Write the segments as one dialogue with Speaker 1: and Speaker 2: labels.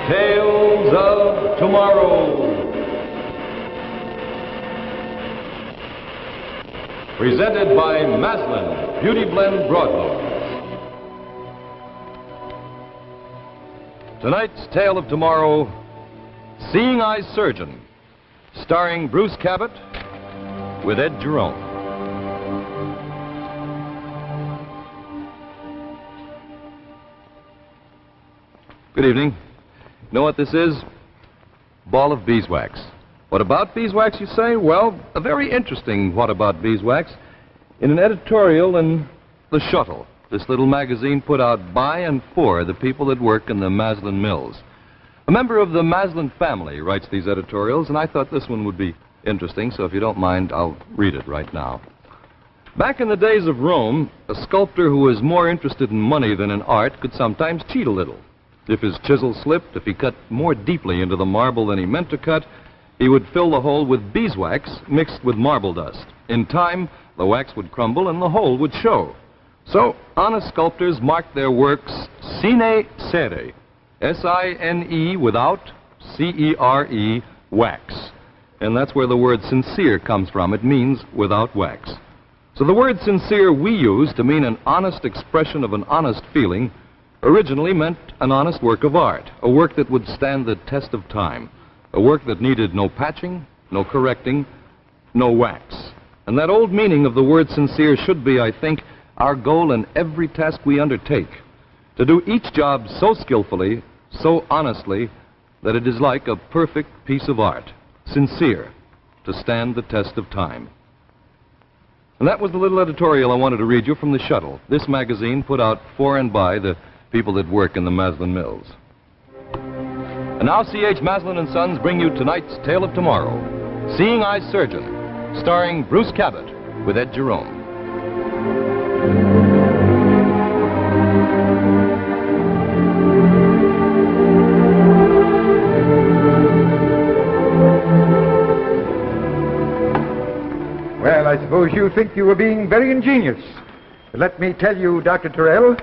Speaker 1: Tales of Tomorrow. Presented by Maslin Beauty Blend Broadloads. Tonight's Tale of Tomorrow, Seeing Eye Surgeon, starring Bruce Cabot with Ed Jerome. Good evening. Know what this is? Ball of beeswax. What about beeswax, you say? Well, a very interesting what about beeswax in an editorial in The Shuttle, this little magazine put out by and for the people that work in the Maslin mills. A member of the Maslin family writes these editorials, and I thought this one would be interesting, so if you don't mind, I'll read it right now. Back in the days of Rome, a sculptor who was more interested in money than in art could sometimes cheat a little. If his chisel slipped, if he cut more deeply into the marble than he meant to cut, he would fill the hole with beeswax mixed with marble dust. In time, the wax would crumble and the hole would show. So, honest sculptors marked their works sine cere, S-I-N-E without C-E-R-E, wax. And that's where the word sincere comes from. It means without wax. So the word sincere we use to mean an honest expression of an honest feeling originally meant an honest work of art, a work that would stand the test of time, a work that needed no patching, no correcting, no wax. And that old meaning of the word sincere should be, I think, our goal in every task we undertake, to do each job so skillfully, so honestly, that it is like a perfect piece of art, sincere, to stand the test of time. And that was the little editorial I wanted to read you from The Shuttle, this magazine put out for and by the people that work in the Maslin mills. And now C.H. Maslin & Sons bring you tonight's Tale of Tomorrow, Seeing Eye Surgeon, starring Bruce Cabot with Ed Jerome.
Speaker 2: Well, I suppose you think you were being very ingenious. But let me tell you, Dr. Terrell,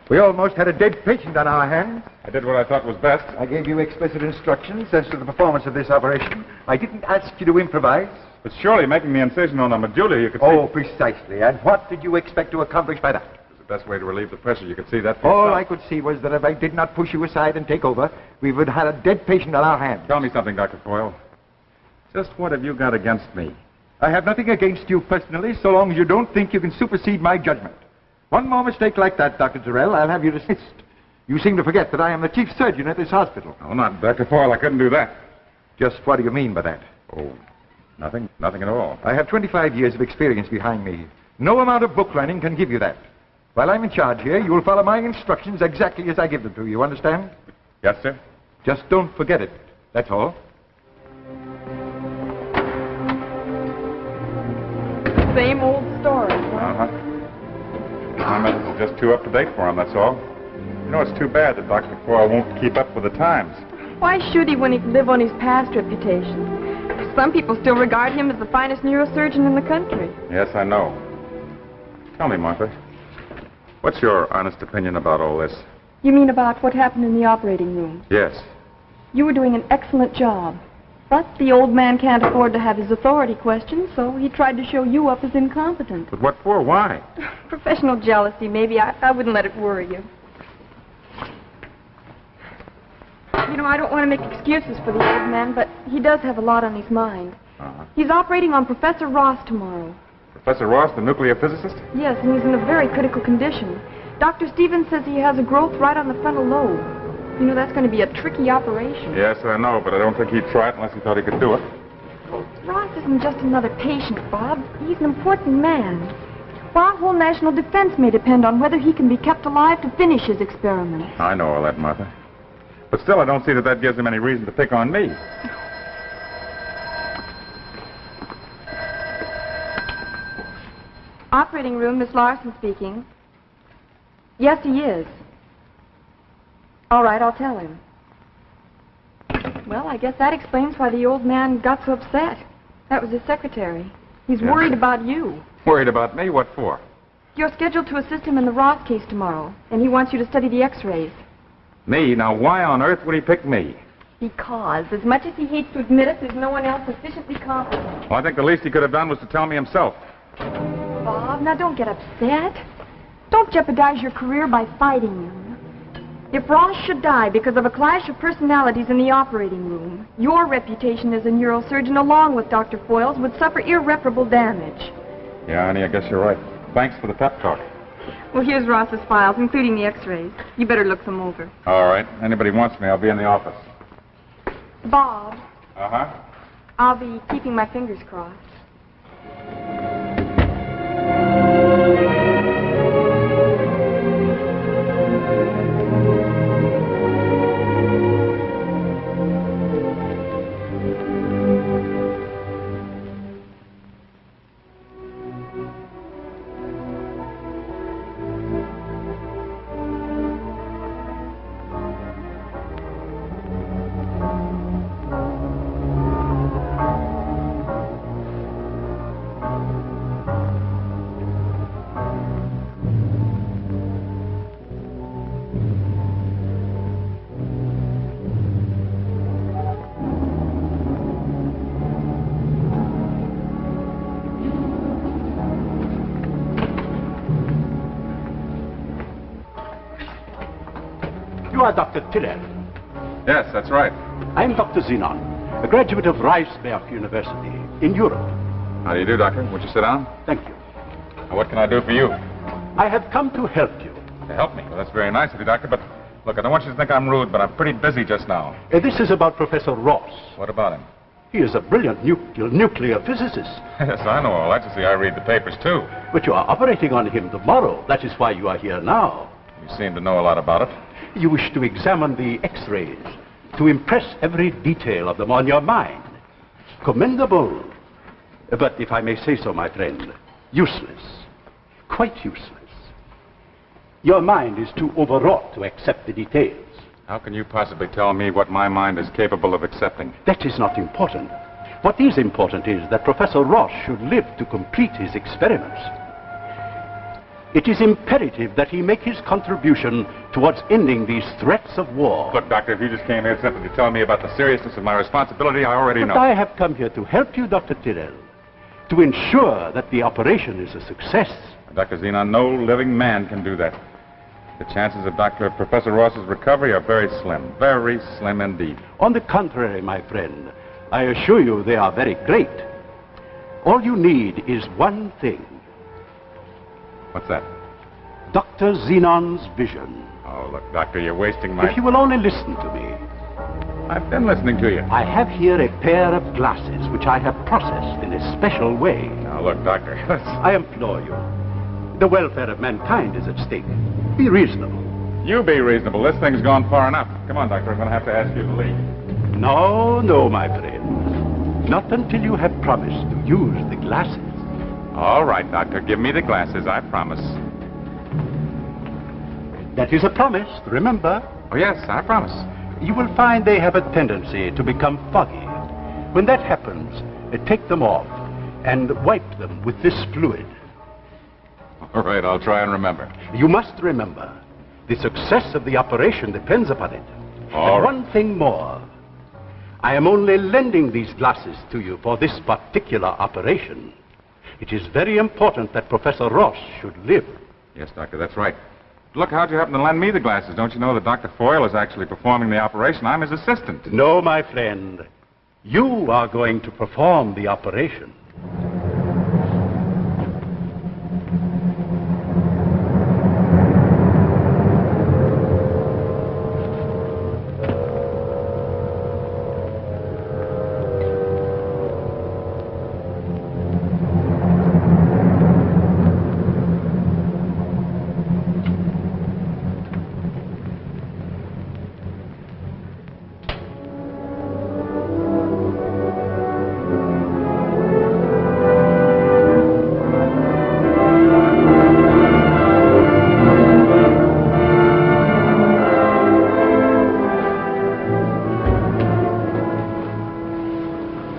Speaker 2: we almost had a dead patient on our hands.
Speaker 3: I did what I thought was best.
Speaker 2: I gave you explicit instructions as to the performance of this operation. I didn't ask you to improvise.
Speaker 3: But surely making the incision on the medulla, you could see...
Speaker 2: Oh, precisely. And what did you expect to accomplish by that?
Speaker 3: It was the best way to relieve the pressure. You could see that.
Speaker 2: All I could see was that if I did not push you aside and take over, we would have had a dead patient on our hands.
Speaker 3: Tell me something, Dr. Foyle. Just what have you got against me?
Speaker 2: I have nothing against you personally, so long as you don't think you can supersede my judgment. One more mistake like that, Dr. Terrell, I'll have you dismissed. You seem to forget that I am the chief surgeon at this hospital.
Speaker 3: Oh, not Dr. Foyle. I couldn't do that.
Speaker 2: Just what do you mean by that?
Speaker 3: Oh, nothing. Nothing at all.
Speaker 2: I have 25 years of experience behind me. No amount of book learning can give you that. While I'm in charge here, you will follow my instructions exactly as I give them to you, understand?
Speaker 3: Yes, sir.
Speaker 2: Just don't forget it. That's all.
Speaker 4: Same old story, huh?
Speaker 3: Uh-huh. My methods are just too up-to-date for him, that's all. You know, it's too bad that Dr. Foyle won't keep up with the times.
Speaker 4: Why should he when he can live on his past reputation? Some people still regard him as the finest neurosurgeon in the country.
Speaker 3: Yes, I know. Tell me, Martha, what's your honest opinion about all this?
Speaker 4: You mean about what happened in the operating room?
Speaker 3: Yes.
Speaker 4: You were doing an excellent job. But the old man can't afford to have his authority questioned, so he tried to show you up as incompetent.
Speaker 3: But what for? Why?
Speaker 4: Professional jealousy, maybe. I wouldn't let it worry you. You know, I don't want to make excuses for the old man, but he does have a lot on his mind.
Speaker 3: Uh-huh.
Speaker 4: He's operating on Professor Ross tomorrow.
Speaker 3: Professor Ross, the nuclear physicist?
Speaker 4: Yes, and he's in a very critical condition. Dr. Stevens says he has a growth right on the frontal lobe. You know, that's going to be a tricky operation.
Speaker 3: Yes, I know, but I don't think he'd try it unless he thought he could do it.
Speaker 4: Ross isn't just another patient, Bob. He's an important man. Well, our whole national defense may depend on whether he can be kept alive to finish his experiments.
Speaker 3: I know all that, Martha. But still, I don't see that gives him any reason to pick on me.
Speaker 4: Operating room, Miss Larson speaking. Yes, he is. All right, I'll tell him. Well, I guess that explains why the old man got so upset. That was his secretary. He's worried about you.
Speaker 3: Worried about me? What for?
Speaker 4: You're scheduled to assist him in the Ross case tomorrow, and he wants you to study the x-rays.
Speaker 3: Me? Now, why on earth would he pick me?
Speaker 4: Because, as much as he hates to admit it, there's no one else sufficiently competent.
Speaker 3: Well, I think the least he could have done was to tell me himself.
Speaker 4: Bob, now don't get upset. Don't jeopardize your career by fighting him. If Ross should die because of a clash of personalities in the operating room, your reputation as a neurosurgeon, along with Dr. Foyle's, would suffer irreparable damage.
Speaker 3: Yeah, honey, I guess you're right. Thanks for the pep talk.
Speaker 4: Well, here's Ross's files, including the x-rays. You better look them over.
Speaker 3: All right. Anybody wants me, I'll be in the office.
Speaker 4: Bob,
Speaker 3: Uh-huh.
Speaker 4: I'll be keeping my fingers crossed.
Speaker 5: You are Dr. Tyrrell.
Speaker 3: Yes, that's right.
Speaker 5: I am Dr. Zenon, a graduate of Reisberg University in Europe.
Speaker 3: How do you do, Doctor? Won't you sit down?
Speaker 5: Thank you.
Speaker 3: Now, what can I do for you?
Speaker 5: I have come to help you.
Speaker 3: To help me? Well, that's very nice of you, Doctor, but look, I don't want you to think I'm rude, but I'm pretty busy just now.
Speaker 5: This is about Professor Ross.
Speaker 3: What about him?
Speaker 5: He is a brilliant nuclear physicist.
Speaker 3: Yes, I know all that. You see, I read the papers, too.
Speaker 5: But you are operating on him tomorrow. That is why you are here now.
Speaker 3: You seem to know a lot about it.
Speaker 5: You wish to examine the x-rays, to impress every detail of them on your mind. Commendable. But if I may say so, my friend, useless. Quite useless. Your mind is too overwrought to accept the details.
Speaker 3: How can you possibly tell me what my mind is capable of accepting?
Speaker 5: That is not important. What is important is that Professor Ross should live to complete his experiments. It is imperative that he make his contribution towards ending these threats of war.
Speaker 3: Look, Doctor, if you just came here simply to tell me about the seriousness of my responsibility, I already know.
Speaker 5: But I have come here to help you, Dr. Tyrrell, to ensure that the operation is a success.
Speaker 3: Dr. Zenon, no living man can do that. The chances of Professor Ross's recovery are very slim indeed.
Speaker 5: On the contrary, my friend, I assure you they are very great. All you need is one thing.
Speaker 3: What's that?
Speaker 5: Dr. Zenon's vision.
Speaker 3: Oh, look, Doctor, you're wasting my...
Speaker 5: If you will only listen to me.
Speaker 3: I've been listening to you.
Speaker 5: I have here a pair of glasses which I have processed in a special way.
Speaker 3: Now, look, Doctor,
Speaker 5: I implore you. The welfare of mankind is at stake. Be reasonable.
Speaker 3: You be reasonable. This thing's gone far enough. Come on, Doctor, I'm going to have to ask you to leave.
Speaker 5: No, no, my friend. Not until you have promised to use the glasses.
Speaker 3: All right, Doctor, give me the glasses, I promise.
Speaker 5: That is a promise, remember?
Speaker 3: Oh, yes, I promise.
Speaker 5: You will find they have a tendency to become foggy. When that happens, take them off and wipe them with this fluid.
Speaker 3: All right, I'll try and remember.
Speaker 5: You must remember, the success of the operation depends upon it.
Speaker 3: All
Speaker 5: and
Speaker 3: right.
Speaker 5: one thing more. I am only lending these glasses to you for this particular operation. It is very important that Professor Ross should live.
Speaker 3: Yes, Doctor, that's right. Look, how'd you happen to lend me the glasses? Don't you know that Dr. Foyle is actually performing the operation? I'm his assistant.
Speaker 5: No, my friend. You are going to perform the operation.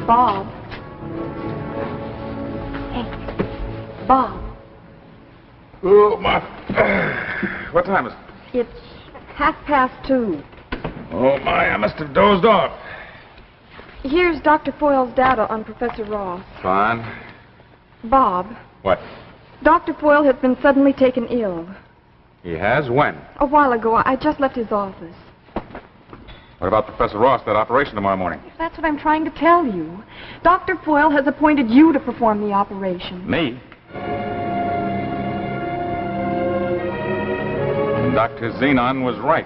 Speaker 4: Bob. Hey, Bob.
Speaker 3: Oh, my... What time is it?
Speaker 4: It's 2:30.
Speaker 3: Oh, my, I must have dozed off.
Speaker 4: Here's Dr. Foyle's data on Professor Ross.
Speaker 3: Fine.
Speaker 4: Bob,
Speaker 3: What?
Speaker 4: Dr. Foyle has been suddenly taken ill.
Speaker 3: He has? When?
Speaker 4: A while ago. I just left his office.
Speaker 3: What about Professor Ross, that operation tomorrow morning?
Speaker 4: That's what I'm trying to tell you. Dr. Foyle has appointed you to perform the operation.
Speaker 3: Me? And Dr. Xenon was right.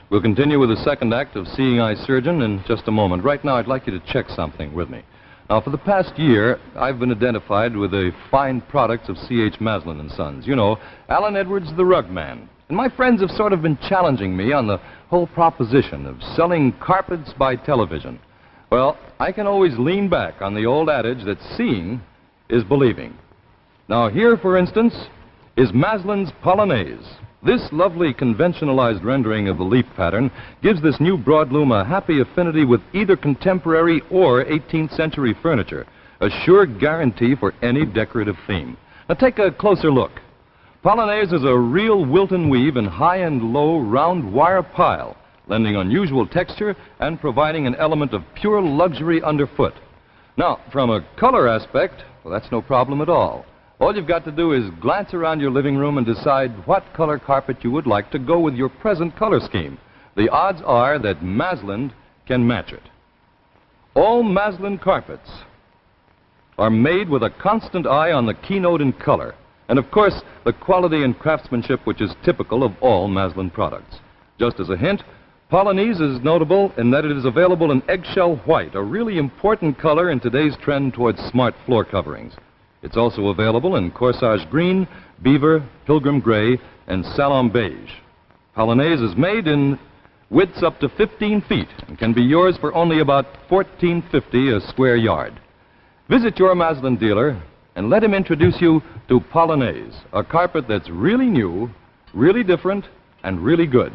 Speaker 1: We'll continue with the second act of Seeing Eye Surgeon in just a moment. Right now, I'd like you to check something with me. Now, for the past year, I've been identified with the fine products of C.H. Maslin and Sons. You know, Alan Edwards, the rug man. And my friends have sort of been challenging me on the whole proposition of selling carpets by television. Well, I can always lean back on the old adage that seeing is believing. Now, here, for instance, is Maslin's Polonaise. This lovely conventionalized rendering of the leaf pattern gives this new broadloom a happy affinity with either contemporary or 18th century furniture, a sure guarantee for any decorative theme. Now take a closer look. Polonaise is a real Wilton weave in high and low round wire pile, lending unusual texture and providing an element of pure luxury underfoot. Now, from a color aspect, well, that's no problem at all. All you've got to do is glance around your living room and decide what color carpet you would like to go with your present color scheme. The odds are that Maslin can match it. All Maslin carpets are made with a constant eye on the keynote in color, and of course, the quality and craftsmanship which is typical of all Maslin products. Just as a hint, Polonaise is notable in that it is available in eggshell white, a really important color in today's trend towards smart floor coverings. It's also available in corsage green, beaver, pilgrim gray, and salon beige. Polonaise is made in widths up to 15 feet and can be yours for only about $14.50 a square yard. Visit your Maslin dealer and let him introduce you to Polonaise, a carpet that's really new, really different, and really good.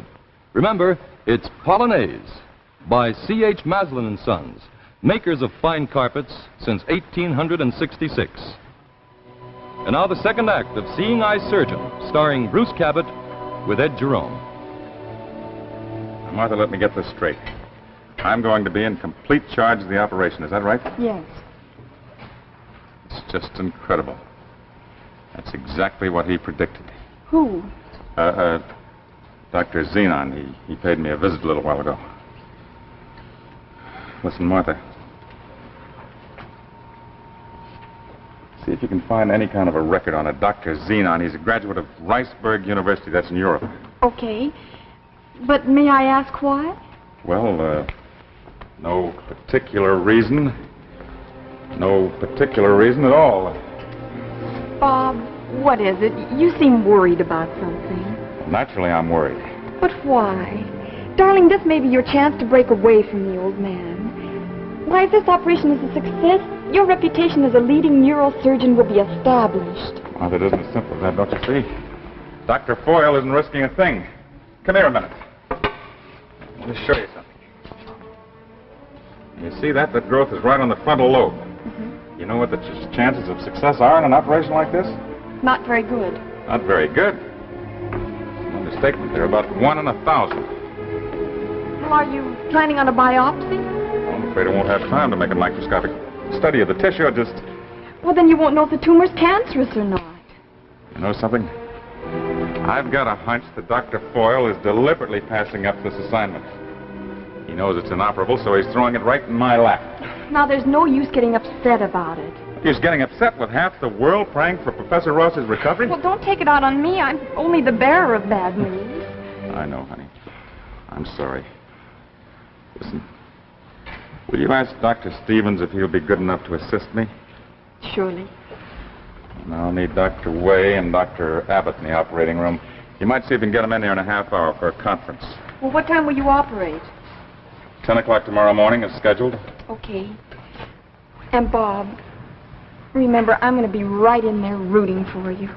Speaker 1: Remember, it's Polonaise by C.H. Maslin & Sons, makers of fine carpets since 1866. And now the second act of Seeing Eye Surgeon, starring Bruce Cabot with Ed Jerome.
Speaker 3: Martha, let me get this straight. I'm going to be in complete charge of the operation. Is that right?
Speaker 4: Yes.
Speaker 3: It's just incredible. That's exactly what he predicted.
Speaker 4: Who?
Speaker 3: Dr. Xenon. He paid me a visit a little while ago. Listen, Martha. See if you can find any kind of a record on a Dr. Xenon. He's a graduate of Riceburg University. That's in Europe.
Speaker 4: Okay. But may I ask why?
Speaker 3: Well, no particular reason. No particular reason at all.
Speaker 4: Bob, what is it? You seem worried about something.
Speaker 3: Naturally, I'm worried.
Speaker 4: But why? Darling, this may be your chance to break away from the old man. Why, if this operation is a success, your reputation as a leading neurosurgeon will be established.
Speaker 3: Well, it isn't as simple as that, don't you see? Dr. Foyle isn't risking a thing. Come here a minute. Let me show you something. You see that? That growth is right on the frontal lobe. Mm-hmm. You know what the chances of success are in an operation like this?
Speaker 4: Not very good.
Speaker 3: Not very good. No understatement. They're about 1 in 1,000.
Speaker 4: Well, are you planning on a biopsy?
Speaker 3: I'm afraid I won't have time to make a microscopic study of the tissue.
Speaker 4: Well, then you won't know if the tumor's cancerous or not.
Speaker 3: You know something? I've got a hunch that Dr. Foyle is deliberately passing up this assignment. He knows it's inoperable, so he's throwing it right in my lap.
Speaker 4: Now, there's no use getting upset about it.
Speaker 3: He's getting upset with half the world praying for Professor Ross's recovery?
Speaker 4: Well, don't take it out on me. I'm only the bearer of bad news.
Speaker 3: I know, honey. I'm sorry. Listen, will you ask Dr. Stevens if he'll be good enough to assist me?
Speaker 4: Surely.
Speaker 3: And I'll need Dr. Way and Dr. Abbott in the operating room. You might see if you can get them in there in a half hour for a conference.
Speaker 4: Well, what time will you operate?
Speaker 3: 10 o'clock tomorrow morning is scheduled.
Speaker 4: Okay. And Bob, remember, I'm going to be right in there rooting for you.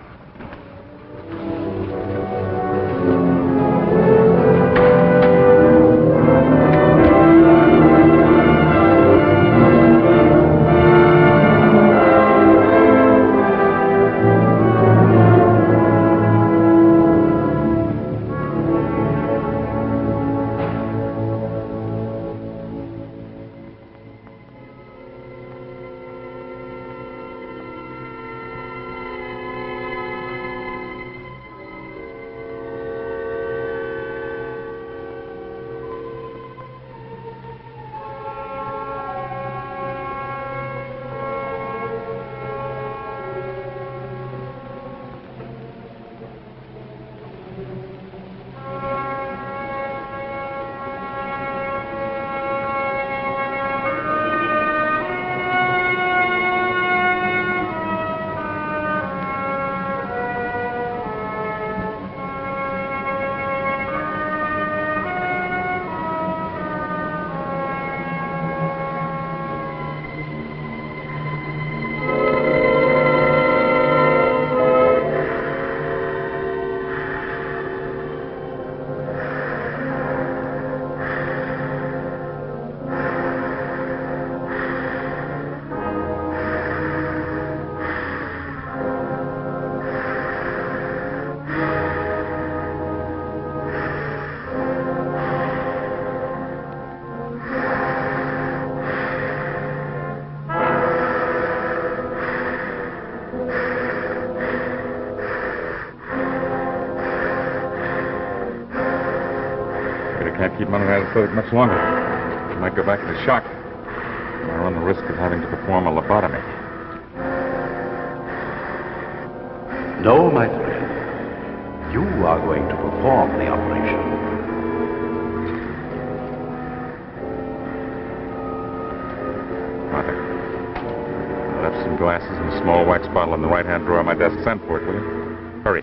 Speaker 3: I can't keep him under anesthetic much longer. He might go back into shock. I run the risk of having to perform a lobotomy.
Speaker 5: No, my friend. You are going to perform the operation.
Speaker 3: Mother, I left some glasses and a small wax bottle in the right-hand drawer of my desk. Send for it, will you? Hurry.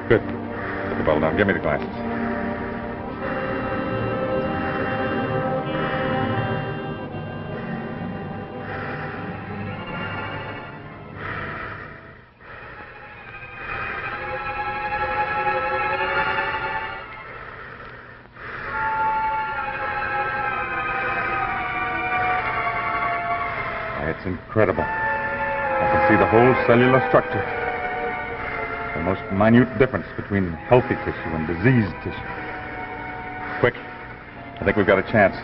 Speaker 3: Good. Put the bottle down. Give me the glasses. It's incredible. I can see the whole cellular structure. The most minute difference between healthy tissue and diseased tissue. Quick. I think we've got a chance.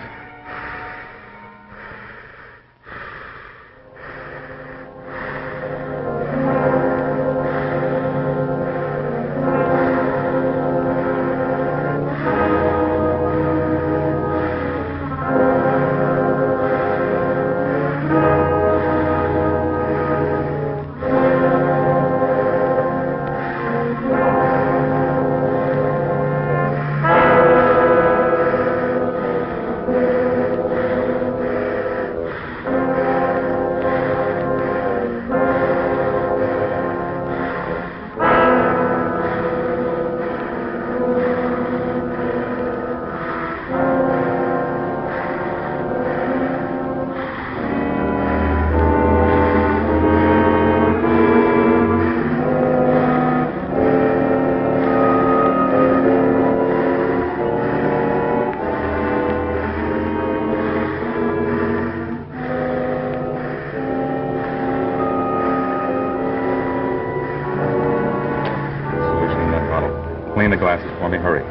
Speaker 3: Clean the glasses for me. Hurry.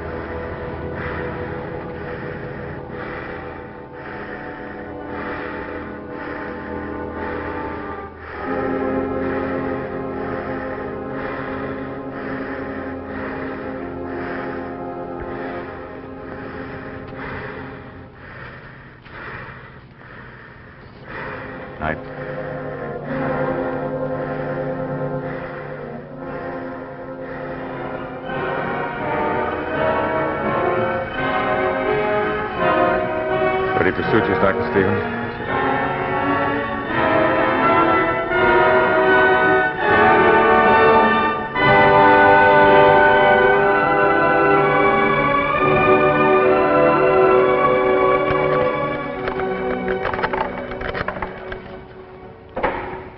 Speaker 3: Night. Ready for sutures, Dr. Stevens?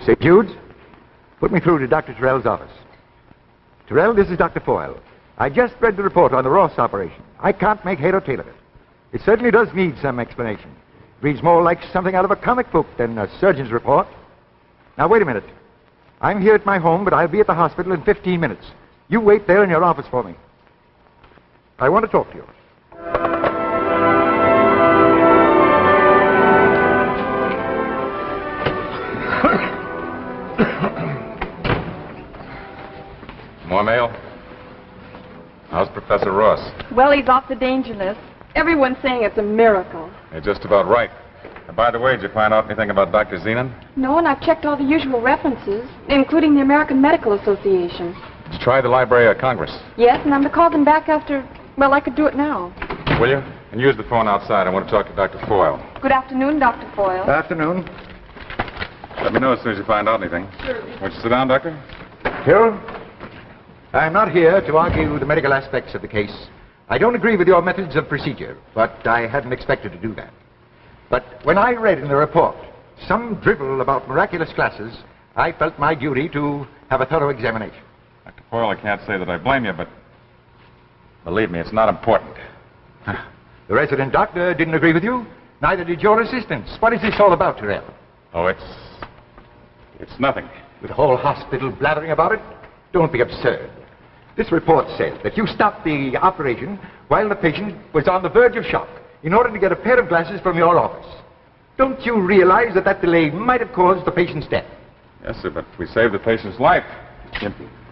Speaker 2: St. Jude's, put me through to Dr. Terrell's office. Terrell, this is Dr. Foyle. I just read the report on the Ross operation. I can't make head or tail of it. It certainly does need some explanation. It reads more like something out of a comic book than a surgeon's report. Now, wait a minute. I'm here at my home, but I'll be at the hospital in 15 minutes. You wait there in your office for me. I want to talk to you.
Speaker 3: More mail? How's Professor Ross?
Speaker 4: Well, he's off the danger list. Everyone's saying it's a miracle.
Speaker 3: You're just about right. And by the way, did you find out anything about Dr. Zenon?
Speaker 4: No, and I've checked all the usual references, including the American Medical Association.
Speaker 3: Did you try the Library of Congress?
Speaker 4: Yes, and I'm to call them back after... Well, I could do it now.
Speaker 3: Will you? And use the phone outside. I want to talk to Dr. Foyle.
Speaker 4: Good afternoon, Dr. Foyle.
Speaker 2: Afternoon.
Speaker 3: Let me know as soon as you find out anything.
Speaker 4: Sure.
Speaker 3: Won't you sit down, Doctor?
Speaker 2: Carol, I'm not here to argue the medical aspects of the case. I don't agree with your methods of procedure, but I hadn't expected to do that. But when I read in the report some drivel about miraculous glasses, I felt my duty to have a thorough examination.
Speaker 3: Dr. Foyle, I can't say that I blame you, but believe me, it's not important.
Speaker 2: The resident doctor didn't agree with you. Neither did your assistants. What is this all about, Tyrrell?
Speaker 3: Oh, it's nothing.
Speaker 2: With the whole hospital blathering about it? Don't be absurd. This report says that you stopped the operation while the patient was on the verge of shock in order to get a pair of glasses from your office. Don't you realize that delay might have caused the patient's death?
Speaker 3: Yes, sir, but we saved the patient's life.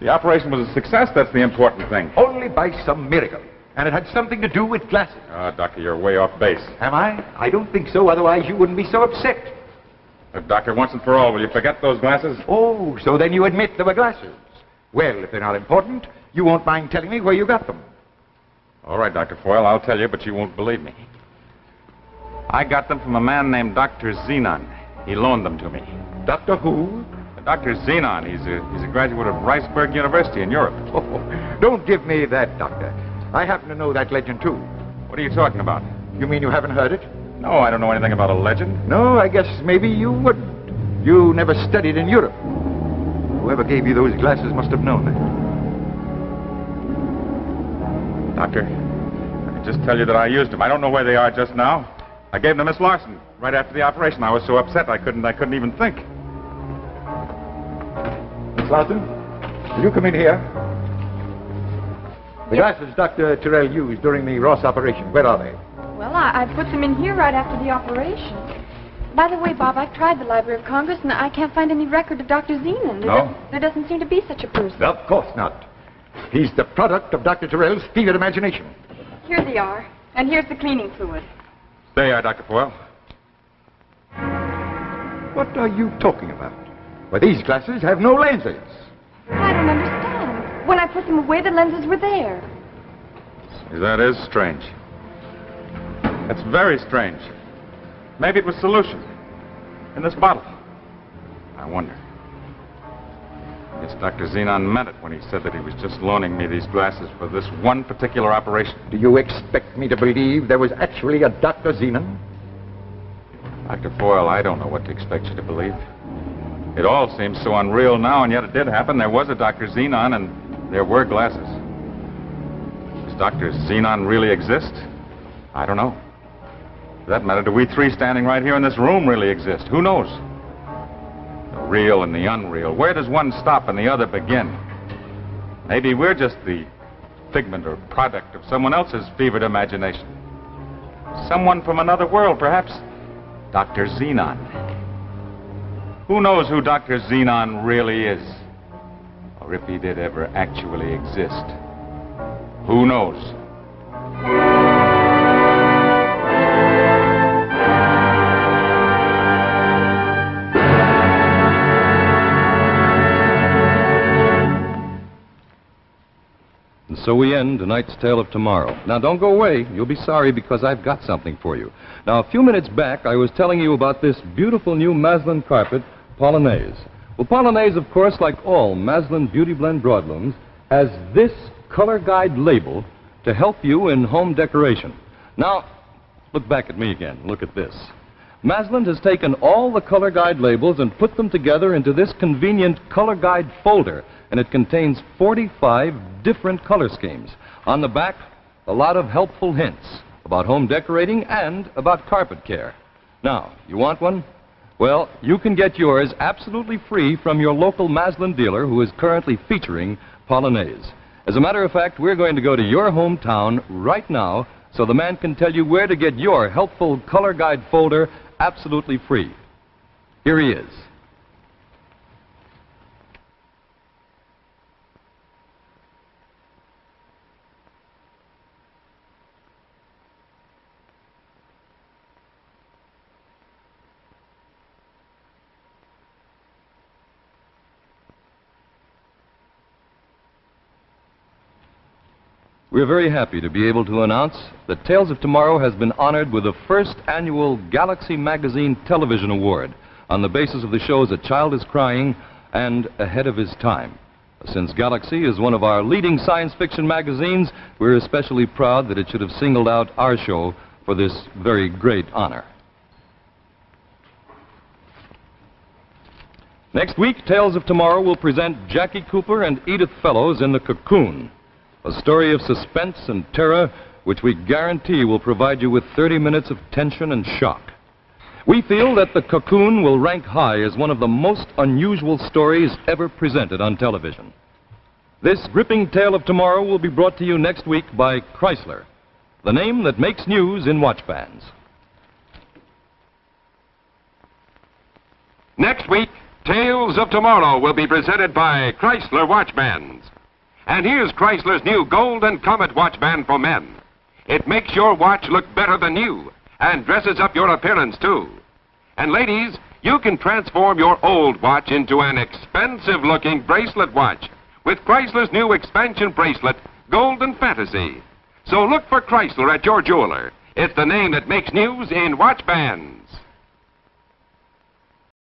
Speaker 3: The operation was a success. That's the important thing.
Speaker 2: Only by some miracle. And it had something to do with glasses.
Speaker 3: Doctor, you're way off base.
Speaker 2: Am I? I don't think so. Otherwise, you wouldn't be so upset.
Speaker 3: Look, Doctor, once and for all, will you forget those glasses?
Speaker 2: Oh, so then you admit there were glasses. Well, if they're not important, you won't mind telling me where you got them.
Speaker 3: All right, Dr. Foyle, I'll tell you, but you won't believe me. I got them from a man named Dr. Zenon. He loaned them to me.
Speaker 2: Doctor who?
Speaker 3: Dr. Zenon. He's a graduate of Riceburg University in Europe.
Speaker 2: Oh, don't give me that, Doctor. I happen to know that legend, too.
Speaker 3: What are you talking about?
Speaker 2: You mean you haven't heard it?
Speaker 3: No, I don't know anything about a legend.
Speaker 2: No, I guess maybe you wouldn't. You never studied in Europe. Whoever gave you those glasses must have known that.
Speaker 3: Doctor, I can just tell you that I used them. I don't know where they are just now. I gave them to Miss Larson right after the operation. I was so upset I couldn't even think.
Speaker 2: Miss Larson, will you come in here? The glasses Dr. Tyrrell used during the Ross operation, where are they?
Speaker 4: Well, I put them in here right after the operation. By the way, Bob, I've tried the Library of Congress, and I can't find any record of Dr. Zenon. There doesn't seem to be such a person.
Speaker 2: Of course not. He's the product of Dr. Tyrrell's fevered imagination.
Speaker 4: Here they are. And here's the cleaning fluid.
Speaker 3: There you are, Dr. Foyle.
Speaker 2: What are you talking about? Why, these glasses have no lenses.
Speaker 4: I don't understand. When I put them away, the lenses were there.
Speaker 3: That is strange. That's very strange. Maybe it was solution in this bottle. I wonder. Yes, Dr. Zenon meant it when he said that he was just loaning me these glasses for this one particular operation.
Speaker 2: Do you expect me to believe there was actually a Dr. Zenon?
Speaker 3: Dr. Foyle, I don't know what to expect you to believe. It all seems so unreal now, and yet it did happen. There was a Dr. Zenon, and there were glasses. Does Dr. Zenon really exist? I don't know. For that matter, do we three standing right here in this room really exist? Who knows? The real and the unreal. Where does one stop and the other begin? Maybe we're just the figment or product of someone else's fevered imagination. Someone from another world, perhaps Dr. Zenon. Who knows who Dr. Zenon really is? Or if he did ever actually exist? Who knows?
Speaker 1: And so we end tonight's Tale of Tomorrow. Now, don't go away. You'll be sorry because I've got something for you. Now, a few minutes back, I was telling you about this beautiful new Maslin carpet, Polonaise. Well, Polonaise, of course, like all Maslin Beauty Blend broadlooms, has this color guide label to help you in home decoration. Now, look back at me again. Look at this. Maslin has taken all the color guide labels and put them together into this convenient color guide folder, and it contains 45 different color schemes. On the back, a lot of helpful hints about home decorating and about carpet care. Now, you want one? Well, you can get yours absolutely free from your local Maslin dealer who is currently featuring Polonaise. As a matter of fact, we're going to go to your hometown right now so the man can tell you where to get your helpful color guide folder absolutely free. Here he is. We're very happy to be able to announce that Tales of Tomorrow has been honored with the first annual Galaxy Magazine Television Award on the basis of the shows A Child is Crying and Ahead of His Time. Since Galaxy is one of our leading science fiction magazines, we're especially proud that it should have singled out our show for this very great honor. Next week, Tales of Tomorrow will present Jackie Cooper and Edith Fellows in The Cocoon, a story of suspense and terror which we guarantee will provide you with 30 minutes of tension and shock. We feel that The Cocoon will rank high as one of the most unusual stories ever presented on television. This gripping tale of tomorrow will be brought to you next week by Chrysler, the name that makes news in watch bands.
Speaker 6: Next week, Tales of Tomorrow will be presented by Chrysler Watch Bands. And here's Chrysler's new Golden Comet watch band for men. It makes your watch look better than new and dresses up your appearance, too. And ladies, you can transform your old watch into an expensive-looking bracelet watch with Chrysler's new expansion bracelet, Golden Fantasy. So look for Chrysler at your jeweler. It's the name that makes news in watch bands.